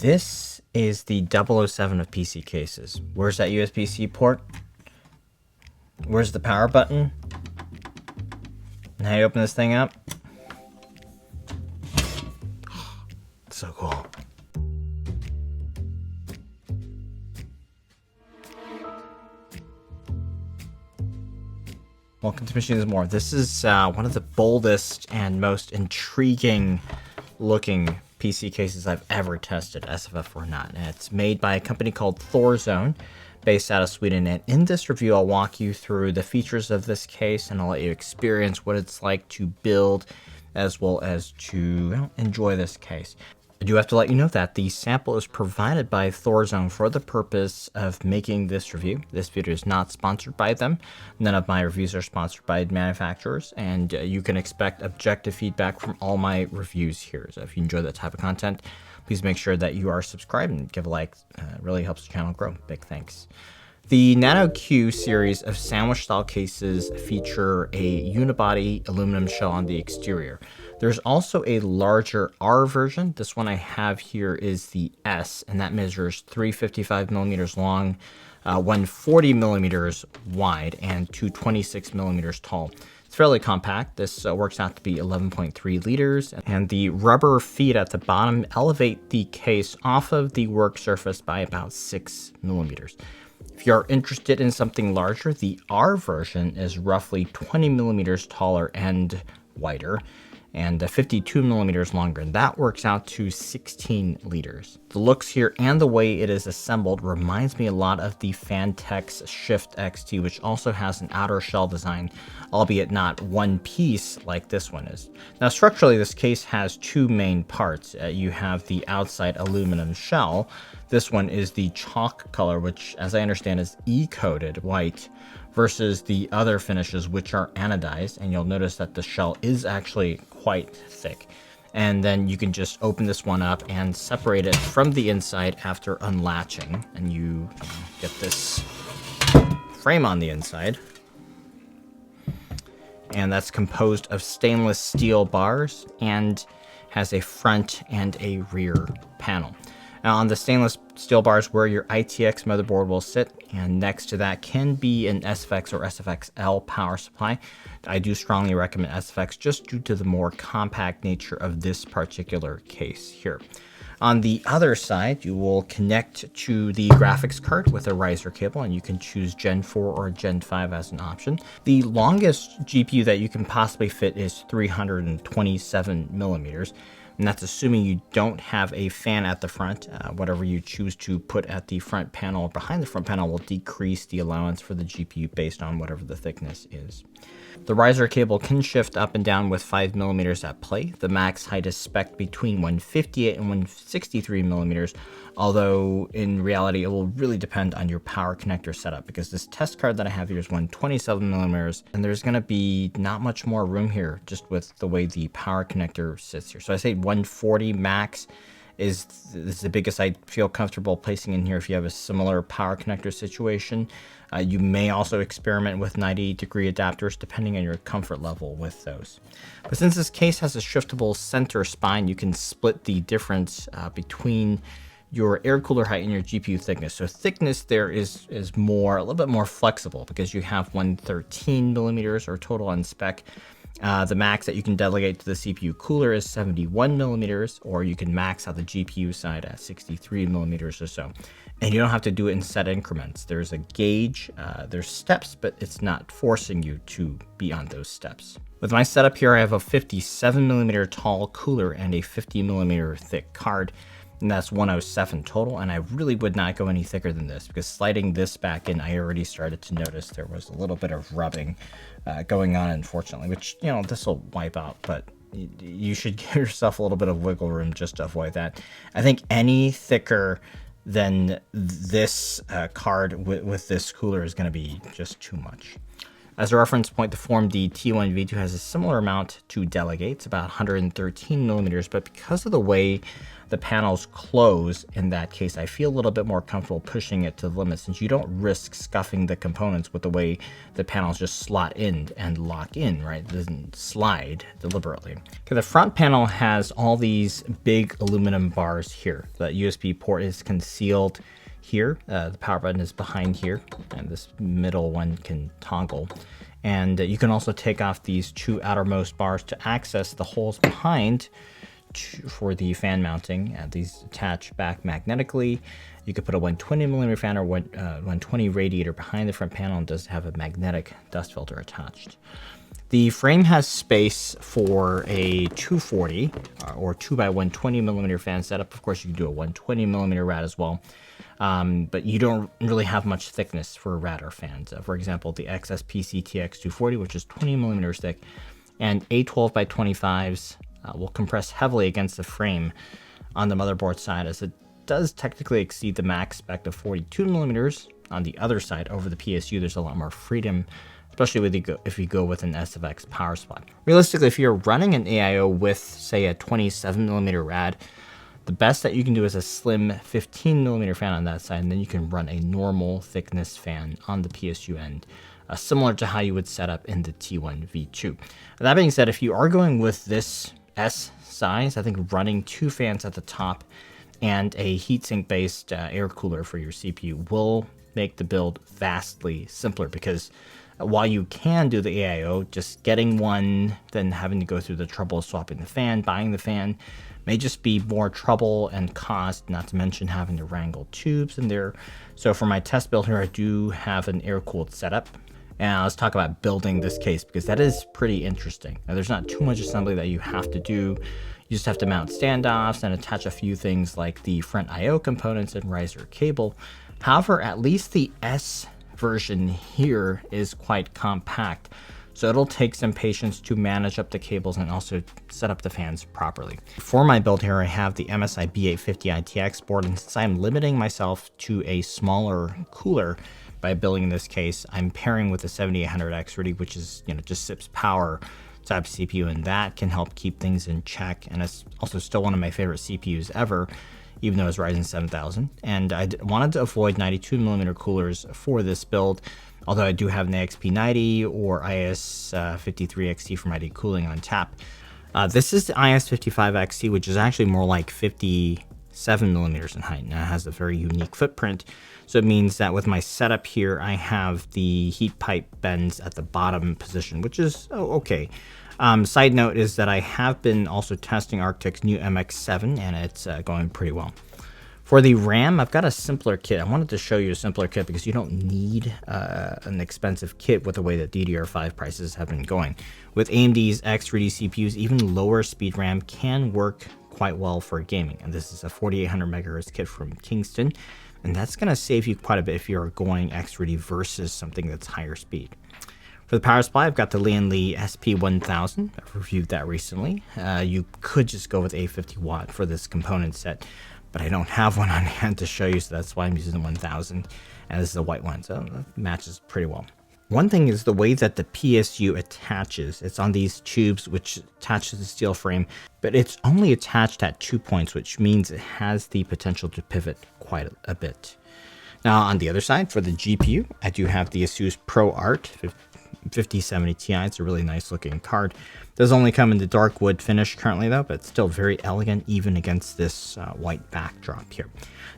This is the 007 of PC cases. Where's that USB-C port? Where's the power button? And how do you open this thing up? So cool. Welcome to Machines More. This is one of the boldest and most intriguing looking PC cases I've ever tested, SFF or not. And it's made by a company called Thorzone, based out of Sweden. And in this review, I'll walk you through the features of this case, and I'll let you experience what it's like to build as well as to enjoy this case. I do have to let you know that the sample is provided by Thorzone for the purpose of making this review. This video is not sponsored by them. None of my reviews are sponsored by manufacturers, and you can expect objective feedback from all my reviews here. So if you enjoy that type of content, please make sure that you are subscribed and give a like. It really helps the channel grow. Big thanks. The NanoQ series of sandwich-style cases feature a unibody aluminum shell on the exterior. There's also a larger R version. This one I have here is the S, and that measures 355 millimeters long, 140 millimeters wide, and 226 millimeters tall. It's fairly compact. This works out to be 11.3 liters, and the rubber feet at the bottom elevate the case off of the work surface by about 6 millimeters. If you're interested in something larger, the R version is roughly 20 millimeters taller and wider, and 52 millimeters longer, and that works out to 16 liters. The looks here and the way it is assembled reminds me a lot of the Fantex Shift XT, which also has an outer shell design, albeit not one piece like this one is. Now, structurally, this case has two main parts. You have the outside aluminum shell. This one is the chalk color, which, as I understand, is E-coated white, versus the other finishes, which are anodized, and you'll notice that the shell is actually quite thick. And then you can just open this one up and separate it from the inside after unlatching, and you get this frame on the inside. And that's composed of stainless steel bars and has a front and a rear panel. Now, on the stainless steel bars where your ITX motherboard will sit, and next to that can be an SFX or SFXL power supply. I do strongly recommend SFX just due to the more compact nature of this particular case here. On the other side, you will connect to the graphics card with a riser cable, and you can choose Gen 4 or Gen 5 as an option. The longest GPU that you can possibly fit is 327 millimeters. And that's assuming you don't have a fan at the front. Whatever you choose to put at the front panel or behind the front panel will decrease the allowance for the GPU based on whatever the thickness is. The riser cable can shift up and down with 5 millimeters at play. The max height is spec'd between 158 and 163 millimeters, although in reality it will really depend on your power connector setup, because this test card that I have here is 127 millimeters, and there's going to be not much more room here just with the way the power connector sits here. So I say 140 max is the biggest I feel comfortable placing in here if you have a similar power connector situation. You may also experiment with 90-degree adapters depending on your comfort level with those. But since this case has a shiftable center spine, you can split the difference between your air cooler height and your GPU thickness. So thickness there is a little bit more flexible because you have 113 millimeters or total on spec. The max that you can delegate to the CPU cooler is 71 millimeters, or you can max out the GPU side at 63 millimeters or so. And you don't have to do it in set increments. There's a gauge, there's steps, but it's not forcing you to be on those steps. With my setup here, I have a 57 millimeter tall cooler and a 50 millimeter thick card, and that's 107 total. And I really would not go any thicker than this, because sliding this back in, I already started to notice there was a little bit of rubbing going on, unfortunately, which, you know, this will wipe out, but you should give yourself a little bit of wiggle room just to avoid that. I think any thicker than this card with this cooler is going to be just too much. As a reference point, the Form D T1V2 has a similar amount to delegate. It's about 113 millimeters, but because of the way the panels close, in that case, I feel a little bit more comfortable pushing it to the limit, since you don't risk scuffing the components with the way the panels just slot in and lock in, right? It doesn't slide deliberately. Okay, the front panel has all these big aluminum bars here. The USB port is concealed here. The power button is behind here, and this middle one can toggle. And you can also take off these two outermost bars to access the holes behind for the fan mounting. These attach back magnetically. You could put a 120mm fan or 120 radiator behind the front panel, and does have a magnetic dust filter attached. The frame has space for a 240 or 2x120mm fan setup. Of course, you can do a 120mm rad as well. But you don't really have much thickness for rad or fans. For example, the XSPC-TX 240, which is 20mm thick, and A12x25s will compress heavily against the frame on the motherboard side, as it does technically exceed the max spec of 42mm. On the other side, over the PSU, there's a lot more freedom, especially if you go with an SFX power supply. Realistically, if you're running an AIO with, say, a 27mm rad, the best that you can do is a slim 15mm fan on that side, and then you can run a normal thickness fan on the PSU end, similar to how you would set up in the T1 V2. That being said, if you are going with this S size, I think running two fans at the top and a heatsink based air cooler for your CPU will make the build vastly simpler, because while you can do the AIO, just getting one, then having to go through the trouble of swapping the fan, buying the fan, may just be more trouble and cost, not to mention having to wrangle tubes in there. So for my test build here, I do have an air-cooled setup. And let's talk about building this case, because that is pretty interesting. Now, there's not too much assembly that you have to do. You just have to mount standoffs and attach a few things like the front I/O components and riser cable. However, at least the S version here is quite compact, so it'll take some patience to manage up the cables and also set up the fans properly. For my build here, I have the MSI B850 board, and since I'm limiting myself to a smaller cooler by building in this case, I'm pairing with the 7800X Ready, which is, just sips power type CPU, and that can help keep things in check. And it's also still one of my favorite CPUs ever, even though it's Ryzen 7000. And I wanted to avoid 92mm coolers for this build, although I do have an XP90 or IS53XT for my decooling on tap. This is the IS55XT, which is actually more like 57mm in height. Now it has a very unique footprint, so it means that with my setup here, I have the heat pipe bends at the bottom position, which is okay. Side note is that I have been also testing Arctic's new MX7, and it's going pretty well. For the RAM, I've got a simpler kit. I wanted to show you a simpler kit because you don't need an expensive kit with the way that DDR5 prices have been going. With AMD's X3D CPUs, even lower speed RAM can work quite well for gaming. And this is a 4800 megahertz kit from Kingston, and that's going to save you quite a bit if you're going X3D versus something that's higher speed. For the power supply, I've got the Lian SP1000. I've reviewed that recently. You could just go with a 50 watt for this component set, but I don't have one on hand to show you, so that's why I'm using the 1000, and this is a white one, so it matches pretty well. One thing is the way that the PSU attaches. It's on these tubes which attach to the steel frame, but it's only attached at 2 points, which means it has the potential to pivot quite a bit. Now on the other side, for the GPU, I do have the Asus ProArt 5070 Ti. It's a really nice looking card. It does only come in the dark wood finish currently though, but it's still very elegant even against this white backdrop here.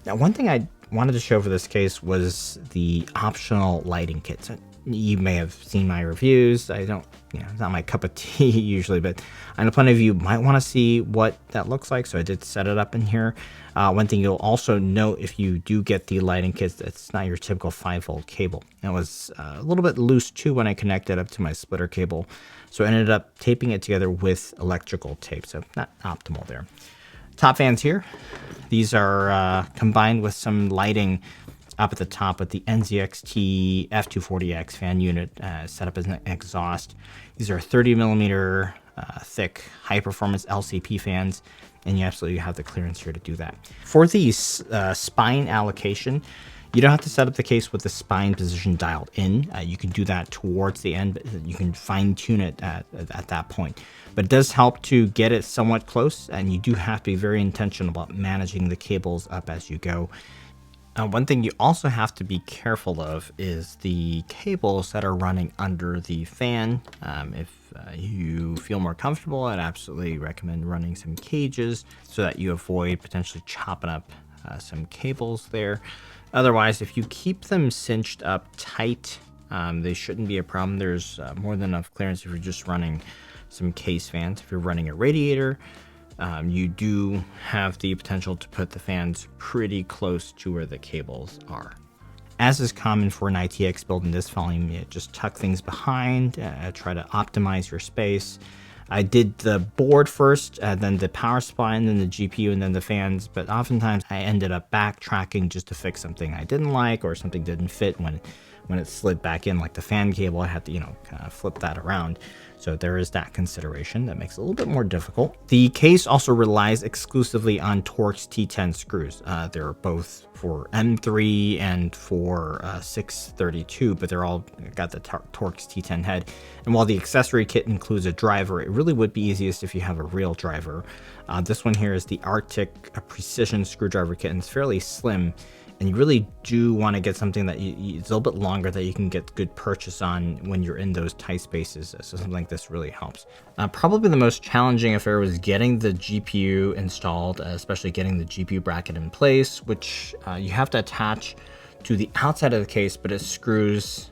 Now one thing I wanted to show for this case was the optional lighting kit. So you may have seen my reviews. I don't, it's not my cup of tea usually, but I know plenty of you might want to see what that looks like, so I did set it up in here. One thing you'll also note if you do get the lighting kits, it's not your typical 5-volt cable. It was a little bit loose too when I connected up to my splitter cable, so I ended up taping it together with electrical tape, so not optimal there. Top fans here, these are combined with some lighting up at the top with the NZXT F240X fan unit set up as an exhaust. These are 30mm thick high performance LCP fans, and you absolutely have the clearance here to do that. For the spine allocation, You don't have to set up the case with the spine position dialed in. You can do that towards the end, but you can fine tune it at that point. But it does help to get it somewhat close, and you do have to be very intentional about managing the cables up as you go. One thing you also have to be careful of is the cables that are running under the fan. If you feel more comfortable, I'd absolutely recommend running some cages so that you avoid potentially chopping up some cables there. Otherwise, if you keep them cinched up tight, they shouldn't be a problem. There's more than enough clearance if you're just running some case fans. If you're running a radiator, you do have the potential to put the fans pretty close to where the cables are. As is common for an ITX build in this volume, you just tuck things behind, try to optimize your space. I did the board first, then the power supply, and then the GPU, and then the fans, but oftentimes I ended up backtracking just to fix something I didn't like or something didn't fit when it slid back in, like the fan cable. I had to, kind of flip that around. So there is that consideration that makes it a little bit more difficult. The case also relies exclusively on Torx T10 screws. They're both for M3 and for 632, but they're all got the Torx T10 head. And while the accessory kit includes a driver, it really would be easiest if you have a real driver. This one here is the Arctic Precision Screwdriver Kit, and it's fairly slim. And you really do want to get something that it's a little bit longer that you can get good purchase on when you're in those tight spaces. So something like this really helps. Probably the most challenging affair was getting the GPU installed, especially getting the GPU bracket in place, which you have to attach to the outside of the case, but it screws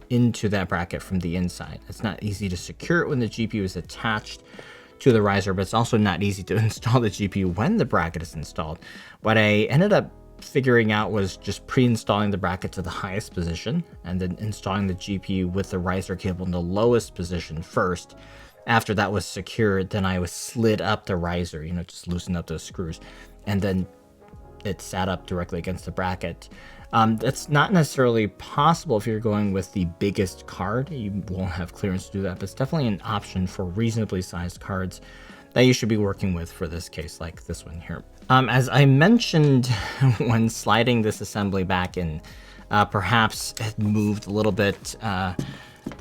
into that bracket from the inside. It's not easy to secure it when the GPU is attached to the riser, but it's also not easy to install the GPU when the bracket is installed. What I ended up figuring out was just pre-installing the bracket to the highest position and then installing the GPU with the riser cable in the lowest position first. After that was secured, then I slid up the riser, just loosen up those screws, and then it sat up directly against the bracket. That's not necessarily possible if you're going with the biggest card. You won't have clearance to do that, but it's definitely an option for reasonably sized cards that you should be working with for this case, like this one here. As I mentioned when sliding this assembly back in, perhaps it moved a little bit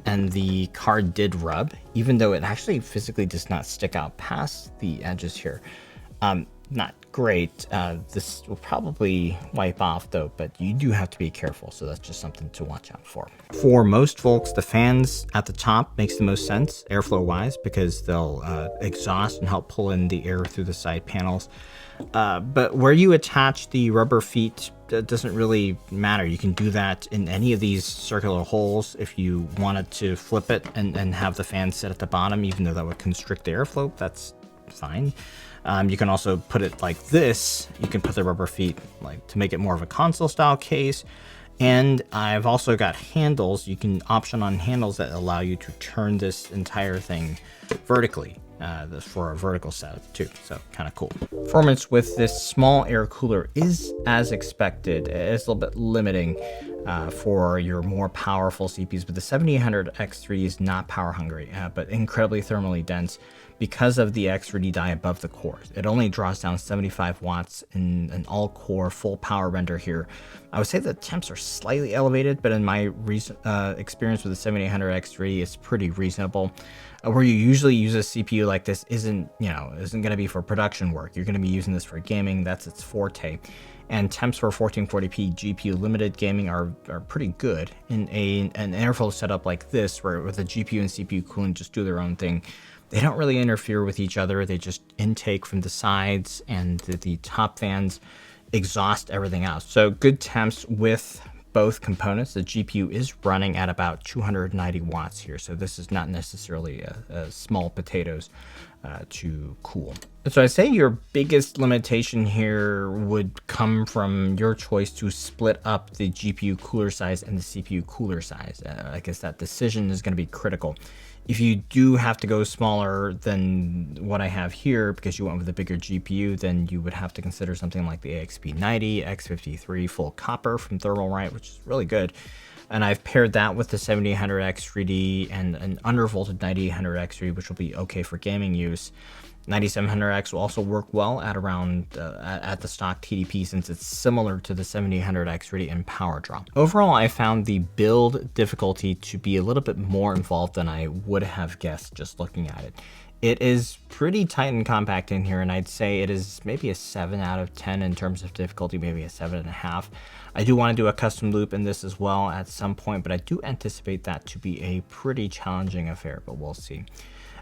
and the card did rub, even though it actually physically does not stick out past the edges here. Not great. This will probably wipe off though, but you do have to be careful, so that's just something to watch out for. For most folks, the fans at the top makes the most sense airflow wise because they'll exhaust and help pull in the air through the side panels. But where you attach the rubber feet, that doesn't really matter. You can do that in any of these circular holes if you wanted to flip it and have the fan sit at the bottom, even though that would constrict the airflow. That's fine. You can also put it like this. You can put the rubber feet to make it more of a console style case. And I've also got handles. You can option on handles that allow you to turn this entire thing vertically. For a vertical setup too, so kind of cool. Performance with this small air cooler is as expected. It's a little bit limiting for your more powerful CPUs, but the 7800 X3 is not power hungry, but incredibly thermally dense because of the X3D die above the cores. It only draws down 75 watts in an all-core full power render here. I would say the temps are slightly elevated, but in my experience with the 7800 X3, it's pretty reasonable. Where you usually use a CPU like this isn't going to be for production work. You're going to be using this for gaming. That's its forte. And temps for 1440p GPU limited gaming are pretty good. In an airflow setup like this, where with the GPU and CPU cooling just do their own thing, they don't really interfere with each other. They just intake from the sides, and the top fans exhaust everything out. So good temps with both components. The GPU is running at about 290 watts here, so this is not necessarily a small potatoes to cool. So I'd say your biggest limitation here would come from your choice to split up the GPU cooler size and the CPU cooler size. I guess that decision is going to be critical. If you do have to go smaller than what I have here because you went with a bigger GPU, then you would have to consider something like the AXP90, X53 full copper from Thermalright, which is really good. And I've paired that with the 7800X3D and an undervolted 9800X3, which will be okay for gaming use. 9700X will also work well at around at the stock TDP, since it's similar to the 7800X ready in power draw. Overall, I found the build difficulty to be a little bit more involved than I would have guessed just looking at it. It is pretty tight and compact in here, and I'd say it is maybe a 7 out of 10 in terms of difficulty, maybe a 7.5. I do want to do a custom loop in this as well at some point, but I do anticipate that to be a pretty challenging affair, but we'll see.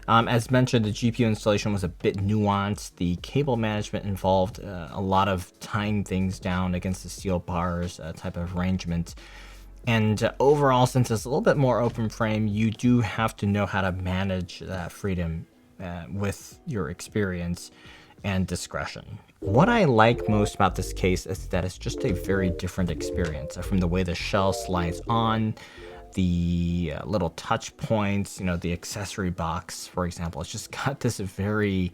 As mentioned, the GPU installation was a bit nuanced. The cable management involved a lot of tying things down against the steel bars type of arrangement. And overall, since it's a little bit more open frame, you do have to know how to manage that freedom with your experience and discretion. What I like most about this case is that it's just a very different experience, from the way the shell slides on, the little touch points, the accessory box, for example. It's just got this very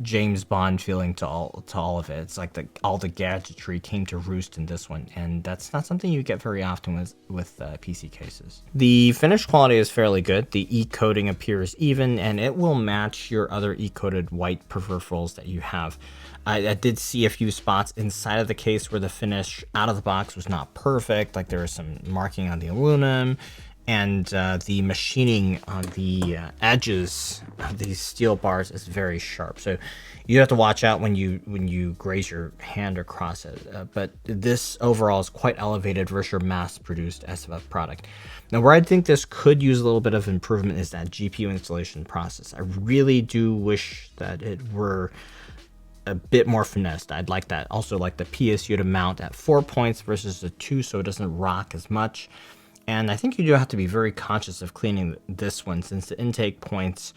James Bond feeling to all of it. It's like all the gadgetry came to roost in this one, and that's not something you get very often with PC cases. The finish quality is fairly good. The e-coating appears even, and it will match your other e-coated white peripherals that you have. I did see a few spots inside of the case where the finish out of the box was not perfect, like there was some marking on the aluminum, and the machining on the edges of these steel bars is very sharp. So you have to watch out when you graze your hand across it. But this overall is quite elevated versus your mass-produced SFF product. Now, where I think this could use a little bit of improvement is that GPU installation process. I really do wish that it were a bit more finessed. I'd like that. Also like the PSU to mount at 4 points versus the 2, so it doesn't rock as much. And I think you do have to be very conscious of cleaning this one, since the intake points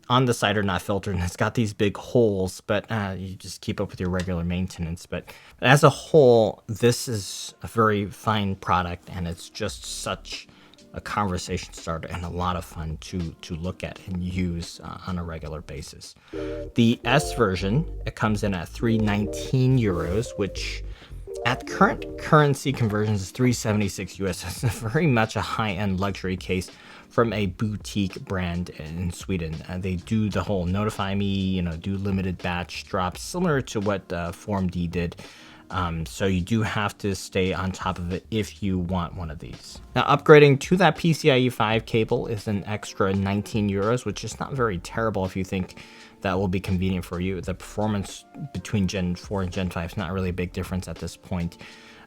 on the side are not filtered and it's got these big holes, but you just keep up with your regular maintenance. But as a whole, this is a very fine product, and it's just such a conversation starter and a lot of fun to look at and use on a regular basis. The S version, it comes in at 319 euros, which at current currency conversions is 376 US. It's very much a high-end luxury case from a boutique brand in Sweden. They do the whole notify me, do limited batch drops, similar to what FormD did. So you do have to stay on top of it if you want one of these. Now, upgrading to that PCIe 5 cable is an extra 19 euros, which is not very terrible if you think that will be convenient for you. The performance between Gen 4 and Gen 5 is not really a big difference at this point.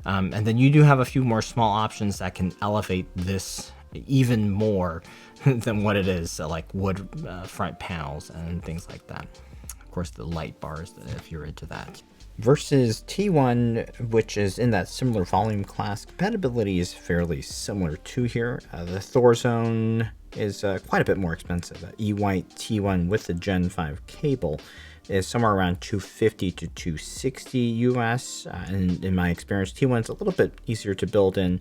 And then you do have a few more small options that can elevate this even more than what it is, like wood front panels and things like that. Of course, the light bars, if you're into that. Versus T1, which is in that similar volume class, compatibility is fairly similar to here. The Thorzone is quite a bit more expensive. E-White T1 with the Gen 5 cable is somewhere around 250 to 260 US. And in my experience, T1 is a little bit easier to build in.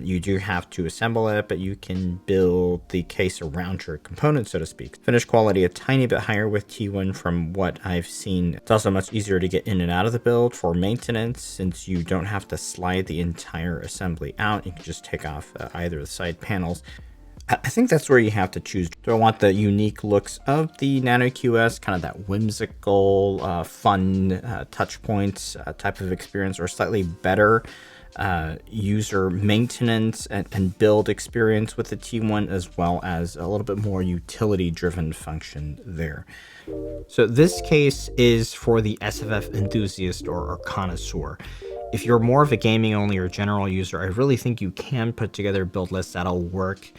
You do have to assemble it, but you can build the case around your components, so to speak. Finish quality a tiny bit higher with T1 from what I've seen. It's also much easier to get in and out of the build for maintenance, since you don't have to slide the entire assembly out. You can just take off either of the side panels. I think that's where you have to choose. Do I want the unique looks of the NanoQ S, kind of that whimsical, fun touch points type of experience, or slightly better user maintenance and build experience with the T1, as well as a little bit more utility driven function there. So this case is for the SFF enthusiast or connoisseur. If you're more of a gaming only or general user, I really think you can put together build lists that'll work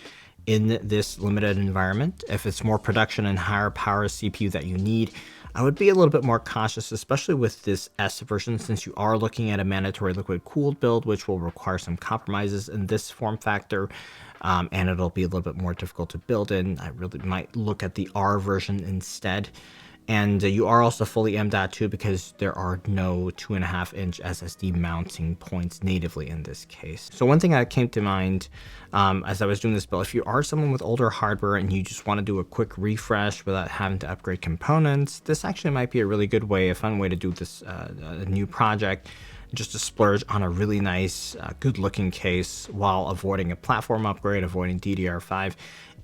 in this limited environment. If it's more production and higher power CPU that you need, I would be a little bit more cautious, especially with this S version, since you are looking at a mandatory liquid cooled build, which will require some compromises in this form factor, and it'll be a little bit more difficult to build in. I really might look at the R version instead. And you are also fully M.2 because there are no 2.5-inch SSD mounting points natively in this case. So one thing that came to mind as I was doing this build, if you are someone with older hardware and you just want to do a quick refresh without having to upgrade components, this actually might be a really good way, a fun way to do this a new project, just to splurge on a really nice, good looking case while avoiding a platform upgrade, avoiding DDR5.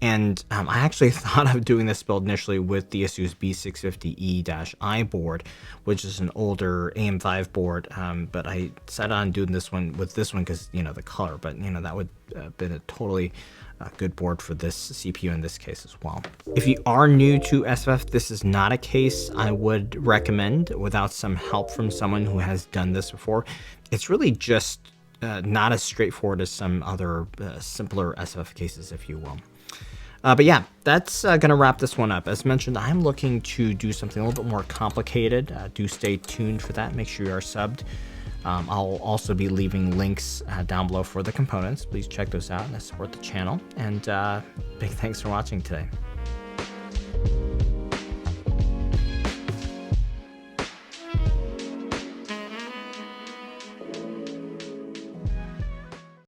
And I actually thought of doing this build initially with the ASUS B650E-I board, which is an older AM5 board, but I decided on doing this one with this one because, you know, the color, but, you know, that would have been a totally good board for this CPU in this case as well. If you are new to SFF, this is not a case I would recommend without some help from someone who has done this before. It's really just not as straightforward as some other simpler SFF cases, if you will. But yeah, that's going to wrap this one up. As mentioned, I'm looking to do something a little bit more complicated. Do stay tuned for that. Make sure you are subbed. I'll also be leaving links down below for the components. Please check those out and support the channel. And big thanks for watching today.